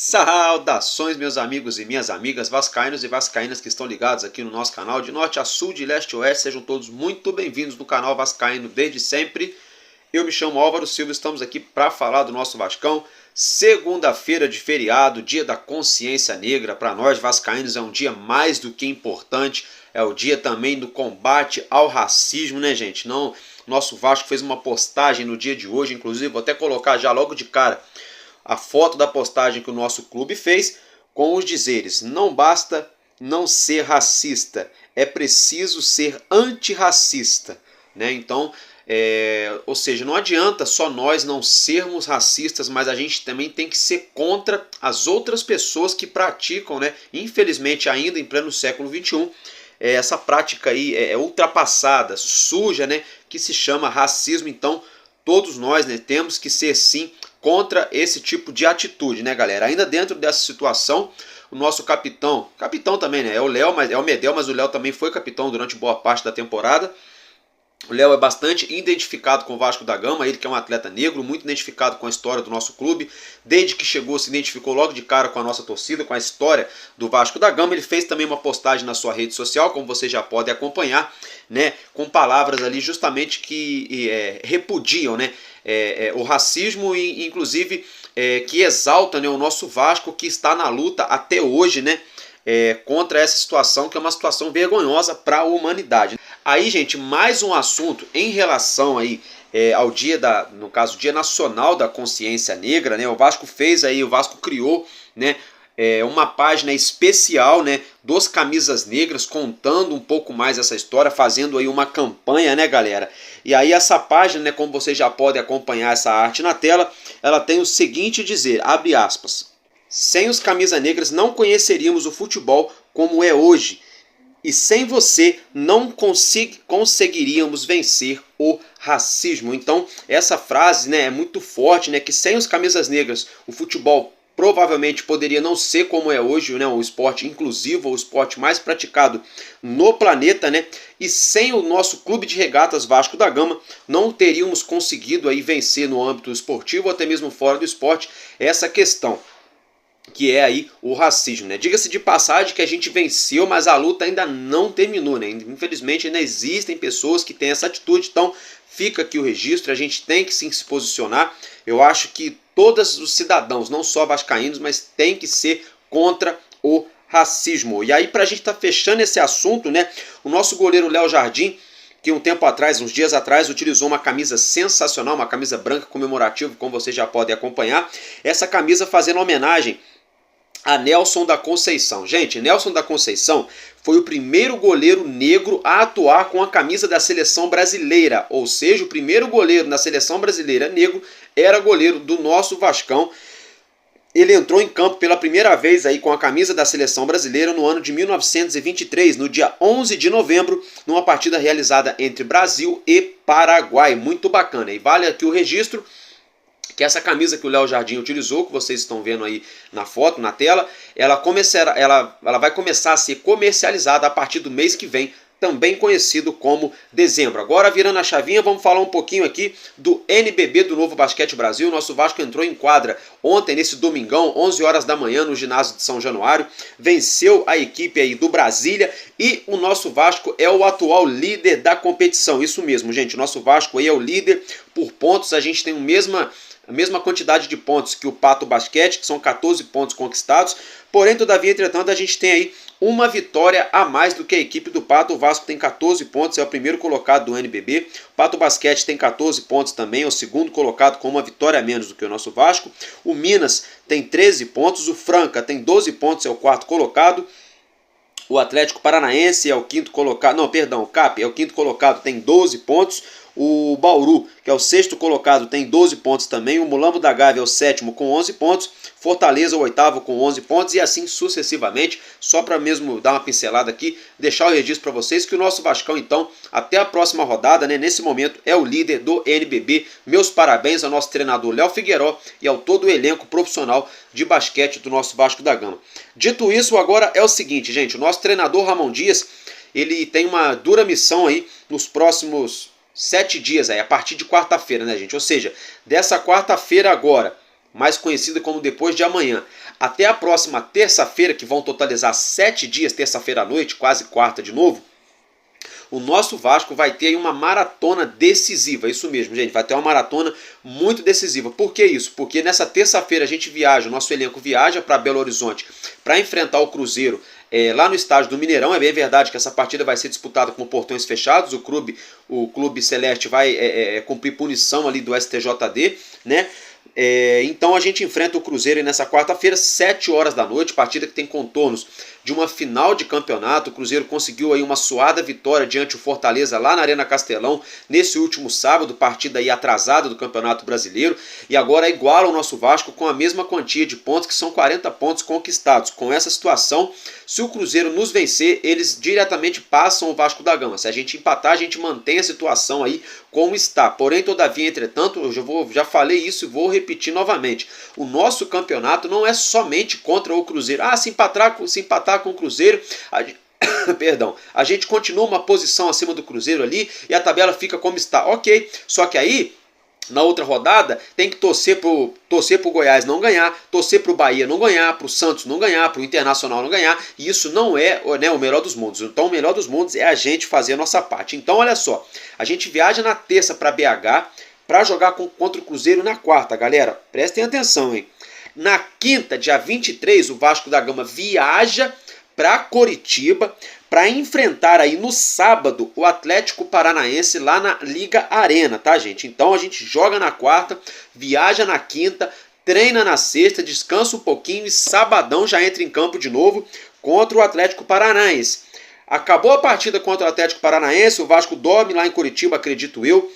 Saudações, meus amigos e minhas amigas vascaínos e vascaínas que estão ligados aqui no nosso canal de norte a sul, de leste a oeste. Sejam todos muito bem-vindos no canal Vascaíno desde sempre. Eu me chamo Álvaro Silva, estamos aqui para falar do nosso Vascão. Segunda-feira de feriado, dia da consciência negra. Para nós vascaínos é um dia mais do que importante. É o dia também do combate ao racismo, né, gente? Não, nosso Vasco fez uma postagem no dia de hoje, inclusive vou até colocar já logo de cara a foto da postagem que o nosso clube fez com os dizeres: não basta não ser racista, é preciso ser antirracista, né? Então, ou seja, não adianta só nós não sermos racistas, mas a gente também tem que ser contra as outras pessoas que praticam, né? Infelizmente, ainda em pleno século XXI, essa prática aí é ultrapassada, suja, né? Que se chama racismo. Então, todos nós, né, temos que ser sim contra esse tipo de atitude, né, galera? Ainda dentro dessa situação, o nosso capitão também, né, é o Léo, mas é o Medel, mas o Léo também foi capitão durante boa parte da temporada. O Léo é bastante identificado com o Vasco da Gama, ele que é um atleta negro, muito identificado com a história do nosso clube. Desde que chegou, se identificou logo de cara com a nossa torcida, com a história do Vasco da Gama. Ele fez também uma postagem na sua rede social, como você já pode acompanhar, né, com palavras ali justamente que repudiam, né, o racismo e inclusive que exalta, né, o nosso Vasco, que está na luta até hoje, né, contra essa situação, que é uma situação vergonhosa para a humanidade. Aí, gente, mais um assunto em relação aí ao dia no caso, Dia Nacional da Consciência Negra, né? O Vasco criou, né, uma página especial, né, dos Camisas Negras, contando um pouco mais essa história, fazendo aí uma campanha, né, galera? E aí essa página, né, como vocês já podem acompanhar essa arte na tela, ela tem o seguinte dizer, abre aspas: sem os Camisas Negras não conheceríamos o futebol como é hoje. E sem você não conseguiríamos vencer o racismo. Então essa frase, né, é muito forte, né, que sem os Camisas Negras o futebol provavelmente poderia não ser como é hoje, né, o esporte inclusivo, o esporte mais praticado no planeta, né, e sem o nosso clube de regatas Vasco da Gama não teríamos conseguido aí vencer no âmbito esportivo ou até mesmo fora do esporte essa questão, que é aí o racismo, né? Diga-se de passagem que a gente venceu, mas a luta ainda não terminou, né? Infelizmente ainda existem pessoas que têm essa atitude, então fica aqui o registro, a gente tem que sim se posicionar. Eu acho que todos os cidadãos, não só vascaínos, mas tem que ser contra o racismo. E aí, pra gente estar fechando esse assunto, né? O nosso goleiro Léo Jardim, que um tempo atrás, uns dias atrás, utilizou uma camisa sensacional, uma camisa branca comemorativa, como vocês já podem acompanhar. Essa camisa fazendo homenagem a Nelson da Conceição. Gente, Nelson da Conceição foi o primeiro goleiro negro a atuar com a camisa da seleção brasileira, ou seja, o primeiro goleiro na seleção brasileira negro era goleiro do nosso Vascão. Ele entrou em campo pela primeira vez aí com a camisa da seleção brasileira no ano de 1923, no dia 11 de novembro, numa partida realizada entre Brasil e Paraguai. Muito bacana. E vale aqui o registro que essa camisa que o Léo Jardim utilizou, que vocês estão vendo aí na foto, na tela, ela vai começar a ser comercializada a partir do mês que vem, também conhecido como dezembro. Agora, virando a chavinha, vamos falar um pouquinho aqui do NBB do Novo Basquete Brasil. Nosso Vasco entrou em quadra ontem, nesse domingão, 11 horas da manhã, no ginásio de São Januário. Venceu a equipe aí do Brasília e o nosso Vasco é o atual líder da competição. Isso mesmo, gente, o nosso Vasco aí é o líder por pontos. A gente tem a mesma quantidade de pontos que o Pato Basquete, que são 14 pontos conquistados. Porém, todavia, entretanto, a gente tem aí uma vitória a mais do que a equipe do Pato. O Vasco tem 14 pontos, é o primeiro colocado do NBB. O Pato Basquete tem 14 pontos também, é o segundo colocado com uma vitória a menos do que o nosso Vasco. O Minas tem 13 pontos, o Franca tem 12 pontos, é o quarto colocado. O Atlético Paranaense é o quinto colocado, o CAP é o quinto colocado, tem 12 pontos. O Bauru, que é o sexto colocado, tem 12 pontos também. O Mulambo da Gávea é o sétimo com 11 pontos. Fortaleza, o oitavo, com 11 pontos. E assim sucessivamente. Só para mesmo dar uma pincelada aqui, deixar o registro para vocês que o nosso Vascão, então, até a próxima rodada, né, nesse momento, é o líder do NBB. Meus parabéns ao nosso treinador Léo Figueiró e ao todo o elenco profissional de basquete do nosso Vasco da Gama. Dito isso, agora é o seguinte, gente. O nosso treinador Ramon Dias, ele tem uma dura missão aí nos próximos 7 dias aí, a partir de quarta-feira, né, gente? Ou seja, dessa quarta-feira agora, mais conhecida como depois de amanhã, até a próxima terça-feira, que vão totalizar 7 dias, terça-feira à noite, quase quarta de novo, o nosso Vasco vai ter aí uma maratona decisiva. Isso mesmo, gente, vai ter uma maratona muito decisiva. Por que isso? Porque nessa terça-feira a gente viaja, o nosso elenco viaja para Belo Horizonte para enfrentar o Cruzeiro lá no estádio do Mineirão. É bem verdade que essa partida vai ser disputada com portões fechados. O Clube Celeste vai cumprir punição ali do STJD, né? Então a gente enfrenta o Cruzeiro nessa quarta-feira, 7 horas da noite, partida que tem contornos de uma final de campeonato. O Cruzeiro conseguiu aí uma suada vitória diante do Fortaleza lá na Arena Castelão nesse último sábado, partida aí atrasada do Campeonato Brasileiro, e agora iguala o nosso Vasco com a mesma quantia de pontos, que são 40 pontos conquistados. Com essa situação, se o Cruzeiro nos vencer, eles diretamente passam o Vasco da Gama. Se a gente empatar, a gente mantém a situação aí como está. Porém, todavia, entretanto, eu já falei isso e vou repetir novamente. O nosso campeonato não é somente contra o Cruzeiro. Se empatar com o Cruzeiro, perdão, a gente continua uma posição acima do Cruzeiro ali e a tabela fica como está. Ok, só que aí na outra rodada tem que torcer pro Goiás não ganhar, torcer pro Bahia não ganhar, pro Santos não ganhar, pro Internacional não ganhar, e isso não é, né, o melhor dos mundos. Então o melhor dos mundos é a gente fazer a nossa parte. Então olha só, a gente viaja na terça para BH para jogar contra o Cruzeiro na quarta, galera. Prestem atenção, hein? Na quinta, dia 23, o Vasco da Gama viaja para Coritiba para enfrentar aí no sábado o Atlético Paranaense lá na Liga Arena, tá, gente? Então a gente joga na quarta, viaja na quinta, treina na sexta, descansa um pouquinho e sabadão já entra em campo de novo contra o Atlético Paranaense. Acabou a partida contra o Atlético Paranaense, o Vasco dorme lá em Coritiba, acredito eu.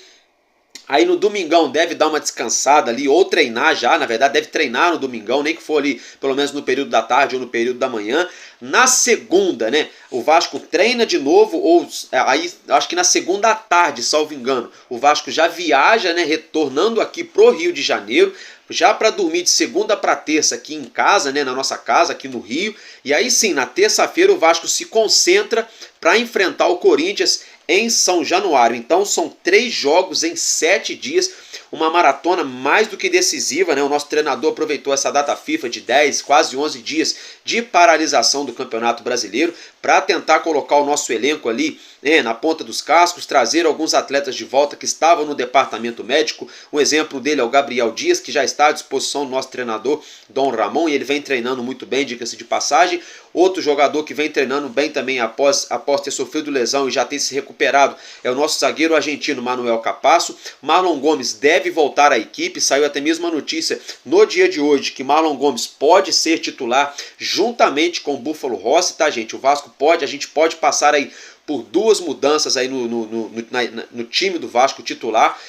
Aí no domingão deve dar uma descansada ali, ou treinar já, na verdade deve treinar no domingão, nem que for ali pelo menos no período da tarde ou no período da manhã. Na segunda, né, o Vasco treina de novo, ou aí acho que na segunda à tarde, salvo engano, o Vasco já viaja, né, retornando aqui pro Rio de Janeiro, já para dormir de segunda para terça aqui em casa, né, na nossa casa aqui no Rio. E aí sim, na terça-feira o Vasco se concentra para enfrentar o Corinthians em São Januário. Então são 3 jogos em 7 dias, uma maratona mais do que decisiva, né? O nosso treinador aproveitou essa data FIFA de 10, quase 11 dias de paralisação do Campeonato Brasileiro para tentar colocar o nosso elenco ali, né, na ponta dos cascos, trazer alguns atletas de volta que estavam no departamento médico. Um exemplo dele é o Gabriel Dias, que já está à disposição do nosso treinador Dom Ramon, e ele vem treinando muito bem, diga-se de passagem. Outro jogador que vem treinando bem também após ter sofrido lesão e já ter se recuperado é o nosso zagueiro argentino Manuel Capasso. Marlon Gomes deve voltar à equipe, saiu até mesmo a notícia no dia de hoje que Marlon Gomes pode ser titular juntamente com o Búfalo Rossi, tá, gente? A gente pode passar aí por 2 mudanças aí no time do Vasco titular.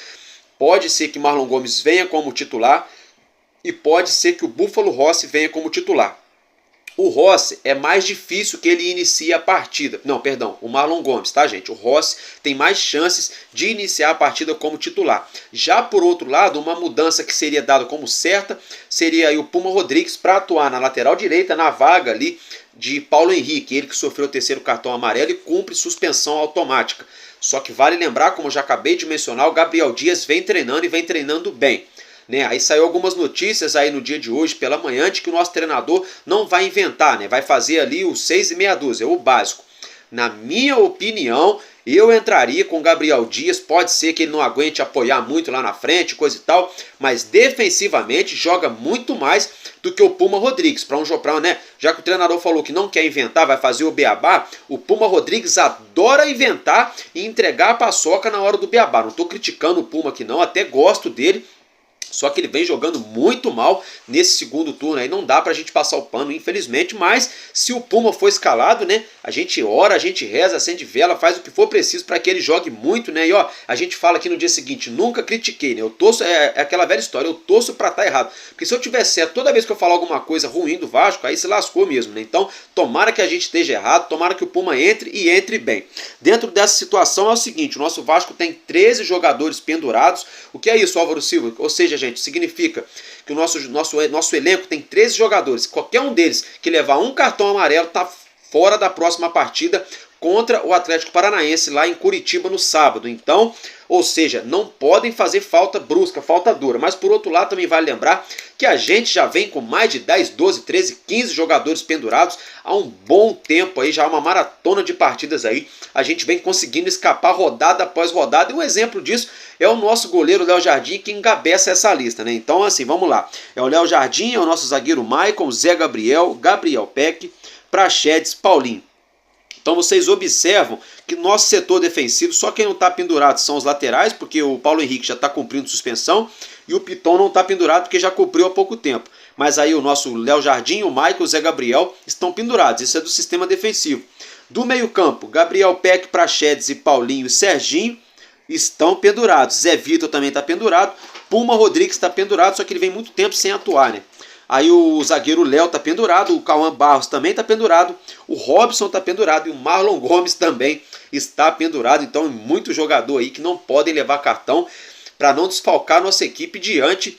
Pode ser que Marlon Gomes venha como titular e pode ser que o Búfalo Rossi venha como titular. O Rossi é mais difícil que ele inicie a partida. Não, perdão, o Marlon Gomes, tá, gente? O Rossi tem mais chances de iniciar a partida como titular. Já por outro lado, uma mudança que seria dada como certa seria aí o Puma Rodrigues para atuar na lateral direita, na vaga ali de Paulo Henrique, ele que sofreu o 3º cartão amarelo e cumpre suspensão automática. Só que vale lembrar, como eu já acabei de mencionar, o Gabriel Dias vem treinando e vem treinando bem. Né? Aí saiu algumas notícias aí no dia de hoje pela manhã de que o nosso treinador não vai inventar, né? Vai fazer ali o 6 e meia dúzia, o básico. Na minha opinião, eu entraria com o Gabriel Dias. Pode ser que ele não aguente apoiar muito lá na frente, coisa e tal, mas defensivamente joga muito mais do que o Puma Rodrigues. Para um jogo, né? Já que o treinador falou que não quer inventar, vai fazer o beabá, o Puma Rodrigues adora inventar e entregar a paçoca na hora do beabá. Não estou criticando o Puma aqui não, até gosto dele. Só que ele vem jogando muito mal nesse segundo turno aí, não dá pra gente passar o pano, infelizmente, mas se o Puma for escalado, né, a gente ora, a gente reza, acende vela, faz o que for preciso para que ele jogue muito, né, e ó, a gente fala aqui no dia seguinte, nunca critiquei, né, eu torço, é aquela velha história, eu torço pra estar errado, porque se eu tiver certo, toda vez que eu falar alguma coisa ruim do Vasco, aí se lascou mesmo, né, então tomara que a gente esteja errado, tomara que o Puma entre e entre bem. Dentro dessa situação é o seguinte, o nosso Vasco tem 13 jogadores pendurados. O que é isso, Álvaro Silva? Ou seja, gente, significa que o nosso elenco tem 13 jogadores. Qualquer um deles que levar um cartão amarelo está fora da próxima partida contra o Atlético Paranaense lá em Curitiba no sábado. Então, ou seja, não podem fazer falta brusca, falta dura. Mas por outro lado também vale lembrar que a gente já vem com mais de 10, 12, 13, 15 jogadores pendurados há um bom tempo aí, já uma maratona de partidas aí. A gente vem conseguindo escapar rodada após rodada e um exemplo disso é o nosso goleiro Léo Jardim, que encabeça essa lista, né? Então assim, vamos lá. É o Léo Jardim, é o nosso zagueiro Maicon, Zé Gabriel, Gabriel Peck, Praxedes, Paulinho. Então vocês observam que nosso setor defensivo, só quem não está pendurado são os laterais, porque o Paulo Henrique já está cumprindo suspensão, e o Piton não está pendurado porque já cumpriu há pouco tempo. Mas aí o nosso Léo Jardim, o Michael, o Zé Gabriel estão pendurados, isso é do sistema defensivo. Do meio campo, Gabriel Peck, Praxedes e Paulinho e Serginho estão pendurados. Zé Vitor também está pendurado, Puma Rodrigues está pendurado, só que ele vem muito tempo sem atuar, né? Aí o zagueiro Léo tá pendurado, o Cauã Barros também tá pendurado, o Robson tá pendurado e o Marlon Gomes também está pendurado. Então, muito jogador aí que não podem levar cartão para não desfalcar nossa equipe diante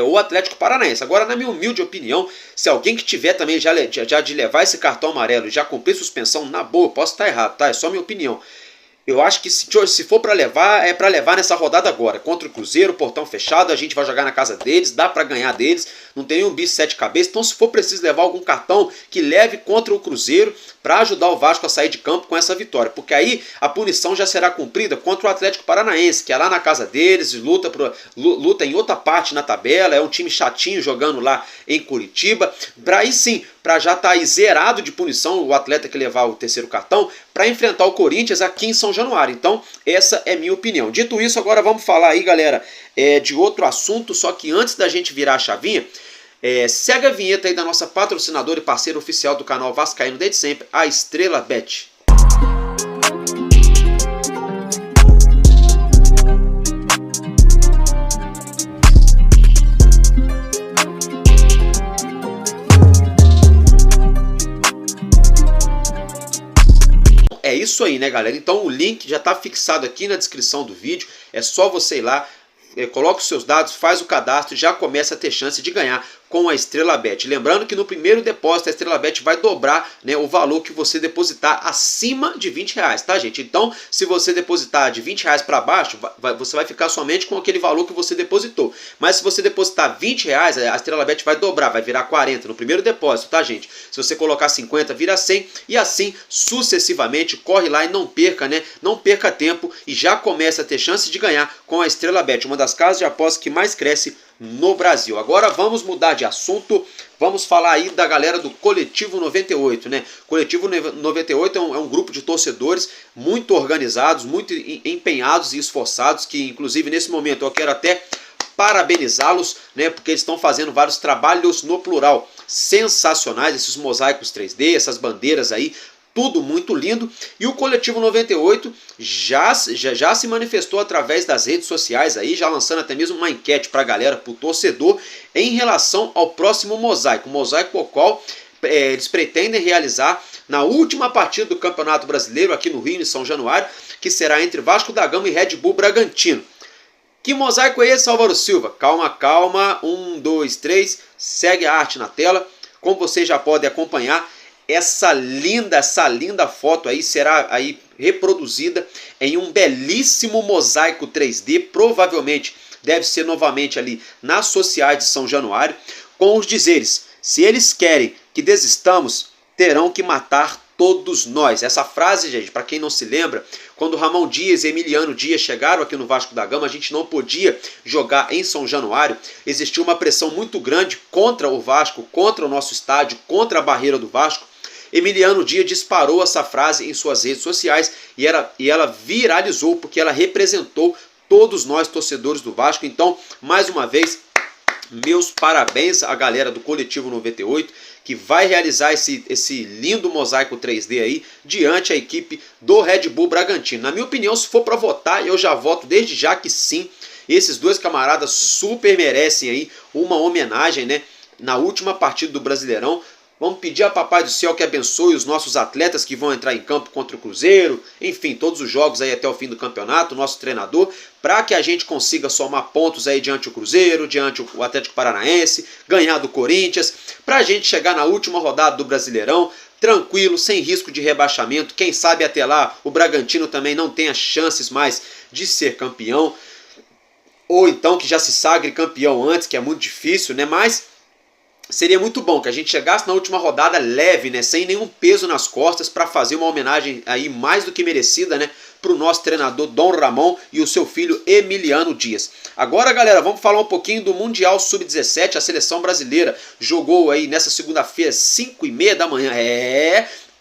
o Atlético Paranaense. Agora, na minha humilde opinião, se alguém que tiver também já de levar esse cartão amarelo e já cumprir suspensão, na boa, posso estar errado, tá? É só minha opinião. Eu acho que se for para levar, é para levar nessa rodada agora. Contra o Cruzeiro, portão fechado, a gente vai jogar na casa deles, dá para ganhar deles, não tem nenhum bicho sete cabeças. Então, se for preciso levar algum cartão, que leve contra o Cruzeiro para ajudar o Vasco a sair de campo com essa vitória. Porque aí a punição já será cumprida contra o Atlético Paranaense, que é lá na casa deles, luta em outra parte na tabela, é um time chatinho jogando lá em Curitiba. Para aí sim, para já estar aí zerado de punição o atleta que levar o terceiro cartão, para enfrentar o Corinthians aqui em São Januário. Então, essa é minha opinião. Dito isso, agora vamos falar aí, galera, de outro assunto, só que antes da gente virar a chavinha, segue a vinheta aí da nossa patrocinadora e parceira oficial do canal Vascaíno desde sempre, a Estrela Bet. É isso aí, né, galera? Então o link já está fixado aqui na descrição do vídeo. É só você ir lá, coloca os seus dados, faz o cadastro e já começa a ter chance de ganhar com a Estrela Bet. Lembrando que no primeiro depósito a Estrela Bet vai dobrar, né, o valor que você depositar acima de R$20, tá, gente? Então, se você depositar de R$20 para baixo, você vai ficar somente com aquele valor que você depositou. Mas se você depositar R$20, a Estrela Bet vai dobrar, vai virar 40 no primeiro depósito, tá, gente? Se você colocar 50, vira 100 e assim sucessivamente. Corre lá e não perca, né? Não perca tempo e já começa a ter chance de ganhar com a Estrela Bet, uma das casas de apostas que mais cresce no Brasil. Agora vamos mudar de assunto, vamos falar aí da galera do Coletivo 98, né? Coletivo 98 é um grupo de torcedores muito organizados, muito empenhados e esforçados, que inclusive nesse momento eu quero até parabenizá-los, né? Porque eles estão fazendo vários trabalhos no plural sensacionais, esses mosaicos 3D, essas bandeiras aí, tudo muito lindo. E o Coletivo 98 já se manifestou através das redes sociais aí, já lançando até mesmo uma enquete para a galera, para o torcedor, em relação ao próximo mosaico. Mosaico o qual eles pretendem realizar na última partida do Campeonato Brasileiro aqui no Rio, em São Januário, que será entre Vasco da Gama e Red Bull Bragantino. Que mosaico é esse, Álvaro Silva? Calma, calma. 1, 2, 3. Segue a arte na tela. Como vocês já podem acompanhar, essa linda foto aí será aí reproduzida em um belíssimo mosaico 3D, provavelmente deve ser novamente ali nas sociais de São Januário, com os dizeres: se eles querem que desistamos, terão que matar todos nós. Essa frase, gente, para quem não se lembra, quando Ramon Dias e Emiliano Dias chegaram aqui no Vasco da Gama, a gente não podia jogar em São Januário. Existiu uma pressão muito grande contra o Vasco, contra o nosso estádio, contra a barreira do Vasco. Emiliano Dias disparou essa frase em suas redes sociais e ela viralizou porque ela representou todos nós torcedores do Vasco. Então, mais uma vez, meus parabéns à galera do Coletivo 98, que vai realizar esse lindo mosaico 3D aí diante a equipe do Red Bull Bragantino. Na minha opinião, se for para votar, eu já voto desde já que sim. Esses dois camaradas super merecem aí uma homenagem, né, na última partida do Brasileirão. Vamos pedir a Papai do Céu que abençoe os nossos atletas que vão entrar em campo contra o Cruzeiro, enfim, todos os jogos aí até o fim do campeonato, o nosso treinador, para que a gente consiga somar pontos aí diante o Cruzeiro, diante o Atlético Paranaense, ganhar do Corinthians, para a gente chegar na última rodada do Brasileirão, tranquilo, sem risco de rebaixamento. Quem sabe até lá o Bragantino também não tenha chances mais de ser campeão, ou então que já se sagre campeão antes, que é muito difícil, né? Mas seria muito bom que a gente chegasse na última rodada leve, né, sem nenhum peso nas costas, para fazer uma homenagem aí mais do que merecida, né, para o nosso treinador Dom Ramon e o seu filho Emiliano Dias. Agora, galera, vamos falar um pouquinho do Mundial Sub-17. A seleção brasileira jogou aí nessa segunda-feira, 5h30 da manhã.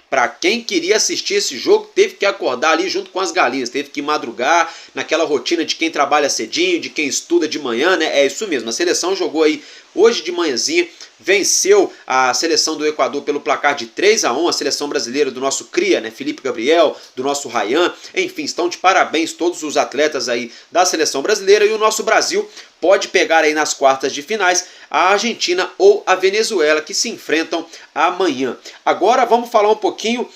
Para quem queria assistir esse jogo, teve que acordar ali junto com as galinhas, teve que madrugar naquela rotina de quem trabalha cedinho, de quem estuda de manhã, né? É isso mesmo, a seleção jogou aí hoje de manhãzinha, venceu a seleção do Equador pelo placar de 3-1, a seleção brasileira do nosso cria, né? Felipe Gabriel, do nosso Ryan, enfim, estão de parabéns todos os atletas aí da seleção brasileira, e o nosso Brasil pode pegar aí nas quartas de finais a Argentina ou a Venezuela, que se enfrentam amanhã. Agora vamos falar um pouquinho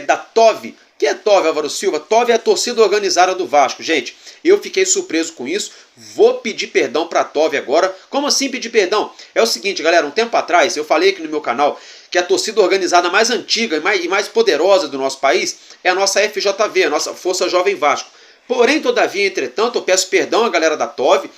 da TOV. Que é TOV, Álvaro Silva? TOV é a torcida organizada do Vasco. Gente, eu fiquei surpreso com isso. Vou pedir perdão para a TOV agora. Como assim pedir perdão? É o seguinte, galera, um tempo atrás eu falei aqui no meu canal que a torcida organizada mais antiga e mais poderosa do nosso país é a nossa FJV, a nossa Força Jovem Vasco. Porém, todavia, entretanto, eu peço perdão à galera da TOV.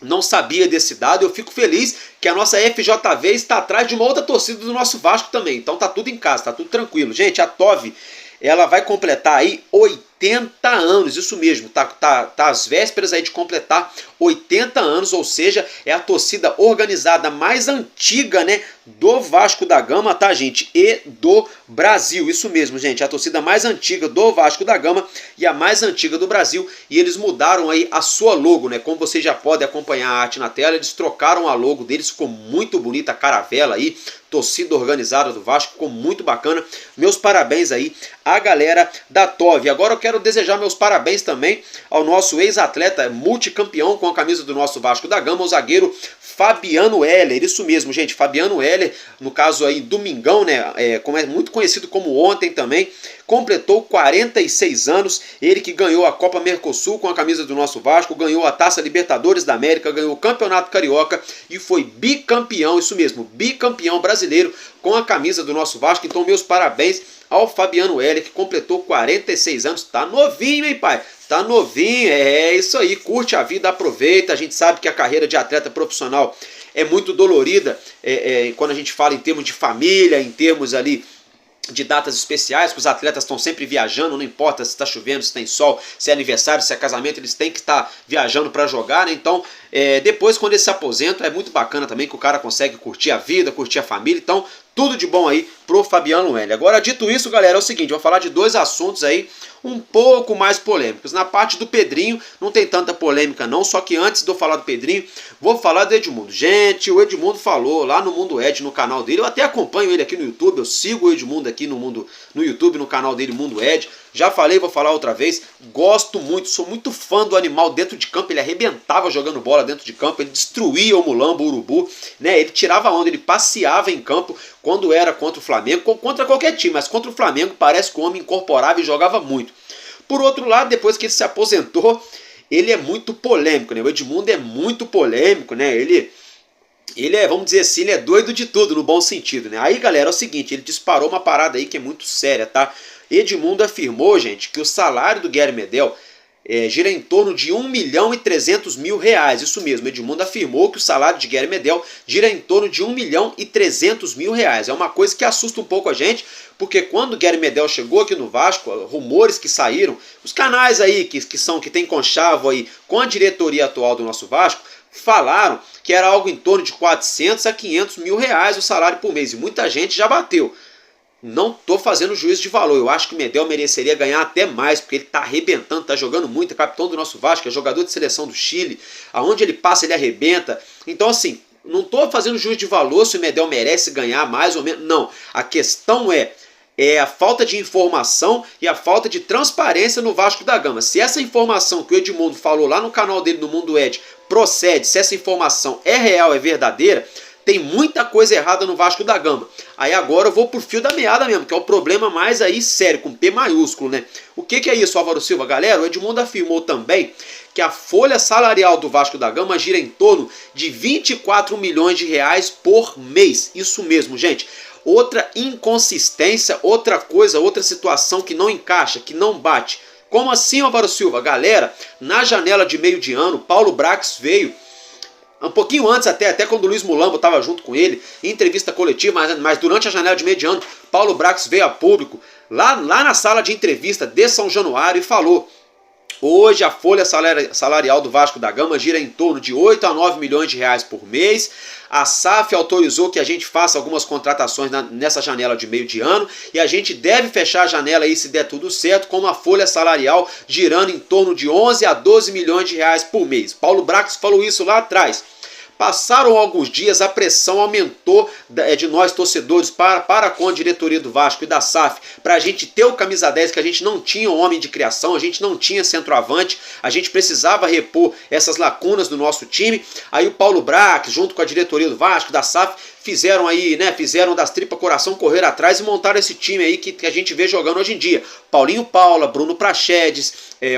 Não sabia desse dado, eu fico feliz que a nossa FJV está atrás de uma outra torcida do nosso Vasco também. Então tá tudo em casa, tá tudo tranquilo. Gente, a TOV, ela vai completar aí 80 anos, isso mesmo, tá às vésperas aí de completar 80 anos, ou seja, é a torcida organizada mais antiga, né, do Vasco da Gama, tá, gente, e do Brasil, isso mesmo, gente, a torcida mais antiga do Vasco da Gama e a mais antiga do Brasil, e eles mudaram aí a sua logo, né, como vocês já podem acompanhar a arte na tela, eles trocaram a logo deles, ficou muito bonita a caravela aí, torcida organizada do Vasco, ficou muito bacana. Meus parabéns aí à galera da TOV. Agora eu quero desejar meus parabéns também ao nosso ex-atleta multicampeão com a camisa do nosso Vasco da Gama, o zagueiro Fabiano Heller. Isso mesmo, gente, Fabiano Heller, no caso aí domingão, né, como é muito conhecido como ontem também, completou 46 anos, ele que ganhou a Copa Mercosul com a camisa do nosso Vasco, ganhou a Taça Libertadores da América, ganhou o Campeonato Carioca e foi bicampeão, isso mesmo, bicampeão brasileiro com a camisa do nosso Vasco. Então meus parabéns ao Fabiano Heller, que completou 46 anos, tá novinho, hein, pai? Tá novinho, é isso aí, curte a vida, aproveita. A gente sabe que a carreira de atleta profissional é muito dolorida, quando a gente fala em termos de família, em termos ali de datas especiais, que os atletas estão sempre viajando, não importa se está chovendo, se tem sol, se é aniversário, se é casamento, eles têm que estar viajando para jogar, né? Então, depois quando eles se aposentam, é muito bacana também que o cara consegue curtir a vida, curtir a família. Então, tudo de bom aí pro Fabiano Heller. Agora, dito isso, galera, é o seguinte, vou falar de dois assuntos aí um pouco mais polêmicos. Na parte do Pedrinho, não tem tanta polêmica não, só que antes de eu falar do Pedrinho, vou falar do Edmundo. Gente, o Edmundo falou lá no Mundo Ed, no canal dele, eu até acompanho ele aqui no YouTube, eu sigo o Edmundo aqui no YouTube, no canal dele, Mundo Ed. Já falei, vou falar outra vez, gosto muito, sou muito fã do animal dentro de campo, ele arrebentava jogando bola dentro de campo, ele destruía o mulambo, o urubu, né? Ele tirava onda, ele passeava em campo quando era contra o Flamengo, contra qualquer time, mas contra o Flamengo parece que o homem incorporava e jogava muito. Por outro lado, depois que ele se aposentou, ele é muito polêmico, né? O Edmundo é muito polêmico, né? Ele é, vamos dizer assim, ele é doido de tudo, no bom sentido, né? Aí, galera, é o seguinte, ele disparou uma parada aí que é muito séria, tá? Edmundo afirmou, gente, que o salário do Guilherme Medel gira em torno de R$1.300.000. Isso mesmo, Edmundo afirmou que o salário de Guilherme Medel gira em torno de R$1.300.000. É uma coisa que assusta um pouco a gente, porque quando o Guilherme Medel chegou aqui no Vasco, rumores que saíram, os canais aí que tem conchavo aí com a diretoria atual do nosso Vasco, falaram que era algo em torno de R$400 a R$500.000 o salário por mês, e muita gente já bateu. Não estou fazendo juízo de valor, eu acho que o Medel mereceria ganhar até mais, porque ele está arrebentando, está jogando muito, é capitão do nosso Vasco, é jogador de seleção do Chile, aonde ele passa ele arrebenta. Então assim, não estou fazendo juízo de valor se o Medel merece ganhar mais ou menos, não. A questão é a falta de informação e a falta de transparência no Vasco da Gama. Se essa informação que o Edmundo falou lá no canal dele no Mundo Ed procede, se essa informação é real, é verdadeira, tem muita coisa errada no Vasco da Gama. Aí agora eu vou pro fio da meada mesmo, que é o problema mais aí sério, com P maiúsculo, né? O que é isso, Álvaro Silva? Galera, o Edmundo afirmou também que a folha salarial do Vasco da Gama gira em torno de R$24 milhões por mês. Isso mesmo, gente. outra inconsistência, outra coisa, outra situação que não encaixa, que não bate. Como assim, Álvaro Silva? Galera, na janela de meio de ano, Paulo Brax veio um pouquinho antes até quando o Luiz Mulambo estava junto com ele, em entrevista coletiva, mas durante a janela de meio de ano, Paulo Brax veio a público, lá na sala de entrevista de São Januário e falou: hoje a folha salarial do Vasco da Gama gira em torno de 8 a 9 milhões de reais por mês. A SAF autorizou que a gente faça algumas contratações nessa janela de meio de ano e a gente deve fechar a janela aí, se der tudo certo, com uma folha salarial girando em torno de 11 a 12 milhões de reais por mês. Paulo Brax falou isso lá atrás. Passaram alguns dias, a pressão aumentou de nós torcedores para com a diretoria do Vasco e da SAF, para a gente ter o camisa 10, que a gente não tinha um homem de criação, a gente não tinha centroavante, a gente precisava repor essas lacunas do nosso time. Aí o Paulo Brax, junto com a diretoria do Vasco, da SAF, fizeram das tripas coração correr atrás e montaram esse time aí que a gente vê jogando hoje em dia. Paulinho Paula, Bruno Praxedes,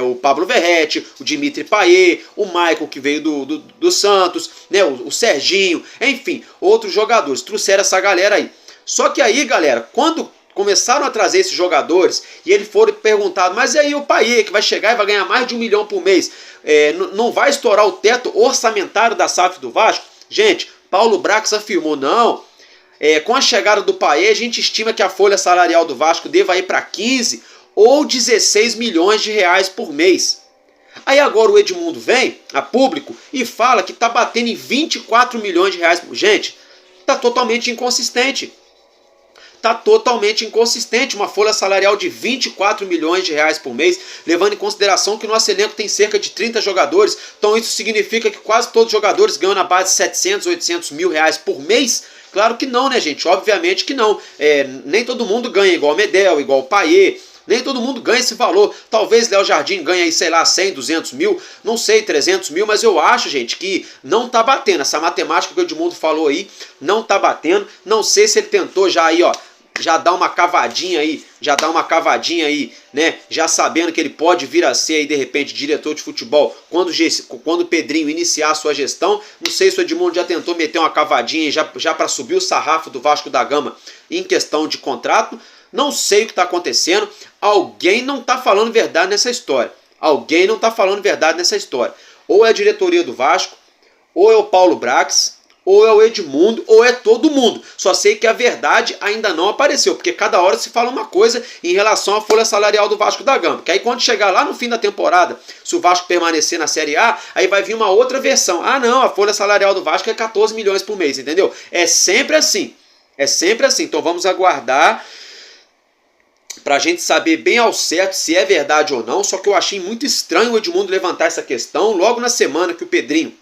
o Pablo Verrete, o Dimitri Payet, o Michael que veio do Santos, né, o Serginho, enfim, outros jogadores. Trouxeram essa galera aí. Só que aí, galera, quando começaram a trazer esses jogadores e eles foram perguntados: mas e aí o Payet, que vai chegar e vai ganhar mais de 1 milhão por mês, não vai estourar o teto orçamentário da SAF do Vasco? Gente, Paulo Brax afirmou: não, com a chegada do Payet, a gente estima que a folha salarial do Vasco deva ir para 15 ou 16 milhões de reais por mês. Aí agora o Edmundo vem a público e fala que está batendo em 24 milhões de reais. Gente, está totalmente inconsistente. Está totalmente inconsistente uma folha salarial de 24 milhões de reais por mês, levando em consideração que o nosso elenco tem cerca de 30 jogadores, então isso significa que quase todos os jogadores ganham na base de 700, 800 mil reais por mês? Claro que não, né, gente? Obviamente que não. Nem todo mundo ganha igual o Medel, igual o Payet, nem todo mundo ganha esse valor. Talvez Léo Jardim ganhe aí, sei lá, 100, 200 mil, não sei, 300 mil, mas eu acho, gente, que não tá batendo. Essa matemática que o Edmundo falou aí, não tá batendo. Não sei se ele tentou já aí, ó, já dá uma cavadinha aí, né? Já sabendo que ele pode vir a ser aí, de repente, diretor de futebol quando o Pedrinho iniciar a sua gestão. Não sei se o Edmundo já tentou meter uma cavadinha aí, já para subir o sarrafo do Vasco da Gama em questão de contrato. Não sei o que está acontecendo. Alguém não está falando verdade nessa história. Alguém não está falando verdade nessa história. Ou é a diretoria do Vasco, ou é o Paulo Brax, ou é o Edmundo, ou é todo mundo. Só sei que a verdade ainda não apareceu, porque cada hora se fala uma coisa em relação à folha salarial do Vasco da Gama. Porque aí quando chegar lá no fim da temporada, se o Vasco permanecer na Série A, aí vai vir uma outra versão. Ah não, a folha salarial do Vasco é 14 milhões por mês, entendeu? É sempre assim. É sempre assim. Então vamos aguardar para a gente saber bem ao certo se é verdade ou não. Só que eu achei muito estranho o Edmundo levantar essa questão logo na semana que o Pedrinho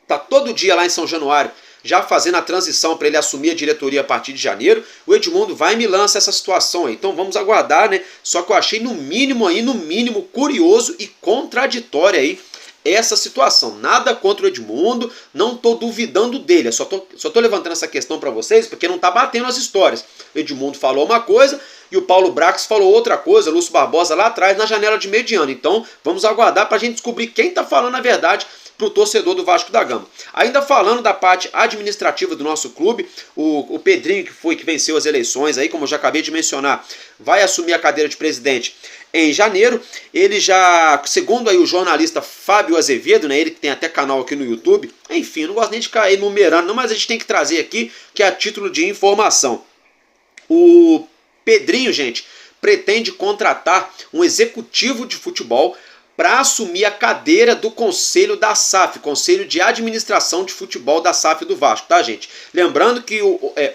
tá todo dia lá em São Januário, já fazendo a transição para ele assumir a diretoria a partir de janeiro. O Edmundo vai e me lança essa situação aí. Então vamos aguardar, né? Só que eu achei no mínimo curioso e contraditória aí essa situação. Nada contra o Edmundo, não tô duvidando dele. Eu só tô levantando essa questão para vocês porque não tá batendo as histórias. O Edmundo falou uma coisa e o Paulo Brax falou outra coisa, Lúcio Barbosa lá atrás na janela de meio de ano. Então vamos aguardar para a gente descobrir quem tá falando a verdade para o torcedor do Vasco da Gama. Ainda falando da parte administrativa do nosso clube, o Pedrinho, que venceu as eleições, aí, como eu já acabei de mencionar, vai assumir a cadeira de presidente em janeiro. Ele já, segundo aí o jornalista Fábio Azevedo, né, ele que tem até canal aqui no YouTube, enfim, não gosto nem de ficar enumerando, não, mas a gente tem que trazer aqui, que é a título de informação. O Pedrinho, gente, pretende contratar um executivo de futebol para assumir a cadeira do Conselho da SAF, Conselho de Administração de Futebol da SAF do Vasco, tá, gente? Lembrando que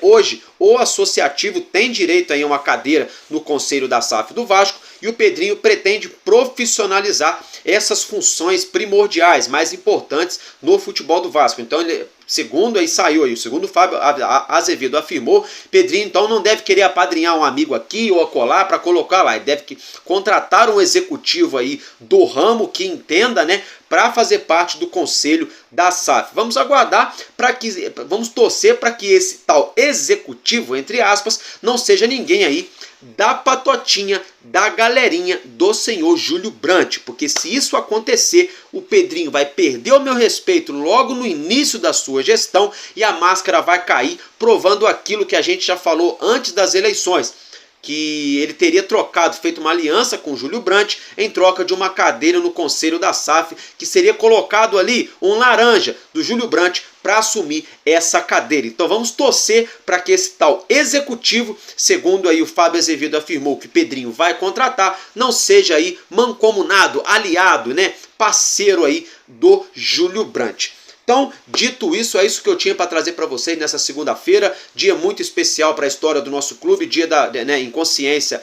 hoje o associativo tem direito aí a uma cadeira no Conselho da SAF do Vasco e o Pedrinho pretende profissionalizar essas funções primordiais, mais importantes no futebol do Vasco. Então, segundo aí saiu aí, segundo o Fábio Azevedo afirmou, Pedrinho então não deve querer apadrinhar um amigo aqui ou acolá para colocar lá, ele deve contratar um executivo aí do ramo que entenda, né, para fazer parte do conselho da SAF. Vamos aguardar vamos torcer para que esse tal executivo, entre aspas, não seja ninguém aí da patotinha da galerinha do senhor Júlio Brandt, porque se isso acontecer, o Pedrinho vai perder o meu respeito logo no início da sua gestão e a máscara vai cair, provando aquilo que a gente já falou antes das eleições, que ele teria feito uma aliança com o Júlio Brandt em troca de uma cadeira no Conselho da SAF, que seria colocado ali um laranja do Júlio Brandt para assumir essa cadeira. Então vamos torcer para que esse tal executivo, segundo aí o Fábio Azevedo afirmou que Pedrinho vai contratar, não seja aí mancomunado, aliado, né, parceiro aí do Júlio Brandt. Então, dito isso, é isso que eu tinha para trazer para vocês nessa segunda-feira, dia muito especial para a história do nosso clube, dia em consciência,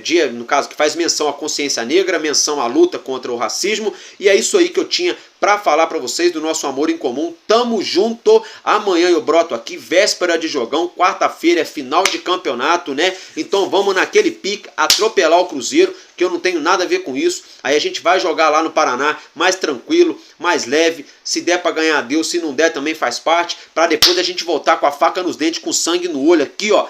dia, no caso, que faz menção à consciência negra, menção à luta contra o racismo, e é isso aí que eu tinha para falar para vocês do nosso amor em comum. Tamo junto, amanhã eu broto aqui, véspera de jogão, quarta-feira é final de campeonato, né? Então vamos naquele pique, atropelar o Cruzeiro, que eu não tenho nada a ver com isso. Aí a gente vai jogar lá no Paraná, mais tranquilo, mais leve, se der para ganhar, Deus, se não der também faz parte, para depois a gente voltar com a faca nos dentes, com sangue no olho aqui, ó,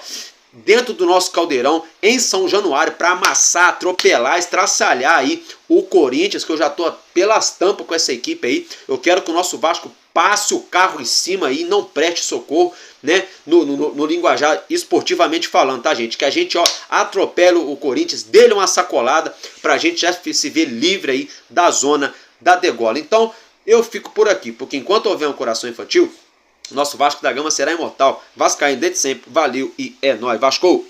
dentro do nosso caldeirão, em São Januário, para amassar, atropelar, estraçalhar aí o Corinthians, que eu já tô pelas tampas com essa equipe aí. Eu quero que o nosso Vasco passe o carro em cima aí, não preste socorro, né, no linguajar esportivamente falando, tá, gente? Que a gente, ó, atropela o Corinthians, dê-lhe uma sacolada pra gente já se ver livre aí da zona da degola. Então, eu fico por aqui, porque enquanto houver um coração infantil, nosso Vasco da Gama será imortal. Vascaíno desde sempre, valeu e é nóis, Vasco!